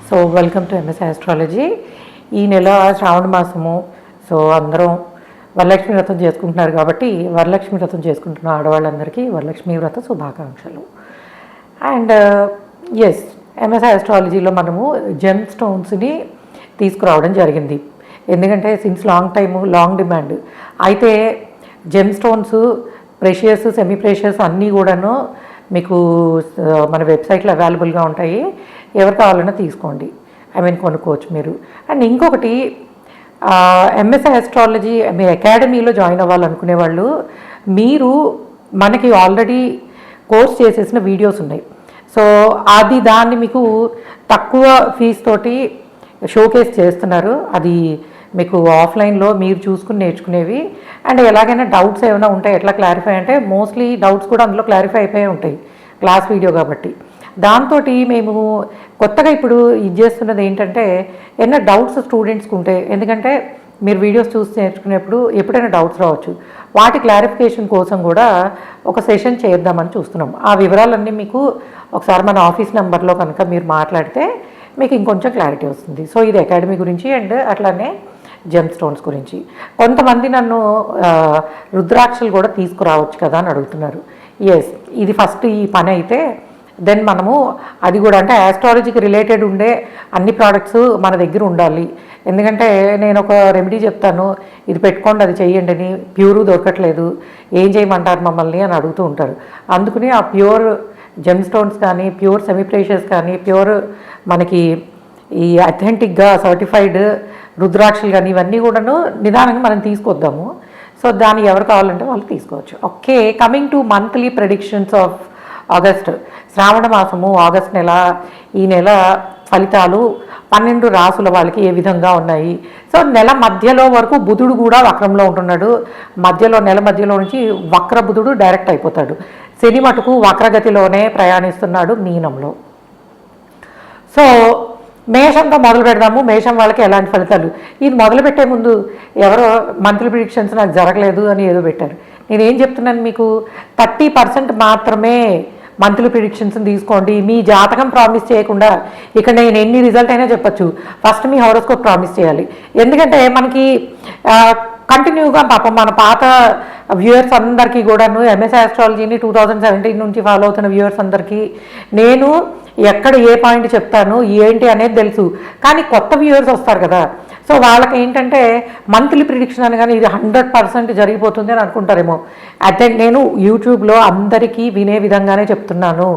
So welcome to MS astrology. ఈ నెల శ్రావణ మాసము. సో అందరం వరలక్ష్మి వ్రతం చేసుకుంటున్నారు కాబట్టి వరలక్ష్మి వ్రతం చేసుకుంటున్న ఆడవాళ్ళందరికీ వరలక్ష్మి వ్రత శుభాకాంక్షలు. అండ్ ఎస్, ఎంఎస్ ఆస్ట్రాలజీలో మనము జెమ్ స్టోన్స్ని తీసుకురావడం జరిగింది. ఎందుకంటే సిన్స్ లాంగ్ డిమాండ్. అయితే gem stones precious, semi precious అన్నీ కూడాను మీకు మన వెబ్సైట్లో అవైలబుల్గా ఉంటాయి. ఎవరు కావాలన్నా తీసుకోండి, కొనుక్కోవచ్చు మీరు. అండ్ ఇంకొకటి, ఎంఎస్ ఆస్ట్రాలజీ మీ అకాడమీలో జాయిన్ అవ్వాలనుకునే వాళ్ళు, మీరు మనకి ఆల్రెడీ కోర్స్ చేసేసిన వీడియోస్ ఉన్నాయి. సో దాన్ని మీకు తక్కువ ఫీజు తోటి షోకేస్ చేస్తున్నారు. అది మీకు ఆఫ్లైన్లో మీరు చూసుకుని నేర్చుకునేవి. అండ్ ఎలాగైనా డౌట్స్ ఏమైనా ఉంటాయి, ఎట్లా క్లారిఫై అంటే మోస్ట్లీ డౌట్స్ కూడా అందులో క్లారిఫై అయిపోయి ఉంటాయి క్లాస్ వీడియో కాబట్టి. దాంతో మేము కొత్తగా ఇప్పుడు ఇది చేస్తున్నది ఏంటంటే, ఏమైనా డౌట్స్ స్టూడెంట్స్కి ఉంటాయి. ఎందుకంటే మీరు వీడియోస్ చూసి నేర్చుకునేప్పుడు ఎప్పుడైనా డౌట్స్ రావచ్చు. వాటి క్లారిఫికేషన్ కోసం కూడా ఒక సెషన్ చేద్దామని చూస్తున్నాం. ఆ వివరాలన్నీ మీకు ఒకసారి మన ఆఫీస్ నెంబర్లో కనుక మీరు మాట్లాడితే మీకు ఇంకొంచెం క్లారిటీ వస్తుంది. సో ఇది అకాడమీ గురించి అండ్ అట్లానే జెమ్ స్టోన్స్ గురించి. కొంతమంది నన్ను రుద్రాక్షలు కూడా తీసుకురావచ్చు కదా అని అడుగుతున్నారు. ఎస్, ఇది ఫస్ట్ ఈ పని అయితే దెన్ మనము అది కూడా అంటే ఆస్ట్రాలజీకి రిలేటెడ్ ఉండే అన్ని ప్రోడక్ట్స్ మన దగ్గర ఉండాలి. ఎందుకంటే నేను ఒక రెమెడీ చెప్తాను, ఇది పెట్టుకోండి, అది చెయ్యండి అని, ప్యూరు దొరకట్లేదు, ఏం చేయమంటారు మమ్మల్ని అని అడుగుతూ ఉంటారు. అందుకని ఆ ప్యూర్ జెమ్ స్టోన్స్ కానీ, ప్యూర్ సెమీ ప్రెషియస్ కానీ, ప్యూర్ మనకి ఈ అథెంటిక్గా సర్టిఫైడ్ రుద్రాక్షలు కానీ ఇవన్నీ కూడాను నిదానంగా మనం తీసుకొద్దాము. సో దాన్ని ఎవరు కావాలంటే వాళ్ళు తీసుకోవచ్చు. Okay, coming to monthly predictions of August. Shravana మాసము ఆగస్ట్ నెల, ఈ నెల ఫలితాలు 12 రాసుల వాళ్ళకి ఏ విధంగా ఉన్నాయి. సో నెల మధ్యలో వరకు బుధుడు కూడా వక్రంలో ఉంటున్నాడు. నెల మధ్యలో నుంచి వక్ర బుధుడు డైరెక్ట్ అయిపోతాడు. శని మటుకు వక్రగతిలోనే ప్రయాణిస్తున్నాడు మీనంలో. సో మేషంతో మొదలు పెడదాము. మేషం వాళ్ళకి ఎలాంటి ఫలితాలు. ఇది మొదలుపెట్టే ముందు ఎవరో మంత్లీ ప్రిడిక్షన్స్ నాకు జరగలేదు అని ఏదో పెట్టారు. నేనేం చెప్తున్నాను మీకు, 30% మాత్రమే మంత్లీ ప్రిడిక్షన్స్ తీసుకోండి. మీ జాతకం ప్రామిస్ చేయకుండా ఇక్కడ నేను ఎన్ని రిజల్ట్ అయినా చెప్పచ్చు. ఫస్ట్ మీ హోరోస్కోప్ ప్రామిస్ చేయాలి. ఎందుకంటే మనకి కంటిన్యూగా పాపం మన పాత వ్యూయర్స్ అందరికీ కూడాను ఎంఎస్ ఆస్ట్రాలజీని 2017 నుంచి ఫాలో అవుతున్న వ్యూయర్స్ అందరికీ నేను ఎక్కడ ఏ పాయింట్ చెప్తాను ఏంటి అనేది తెలుసు. కానీ కొత్త వ్యూయర్స్ వస్తారు కదా, సో వాళ్ళకి ఏంటంటే మంత్లీ ప్రిడిక్షన్ అని కానీ ఇది 100% జరిగిపోతుంది అని అనుకుంటారేమో. అదే నేను యూట్యూబ్లో అందరికీ వినే విధంగానే చెప్తున్నాను.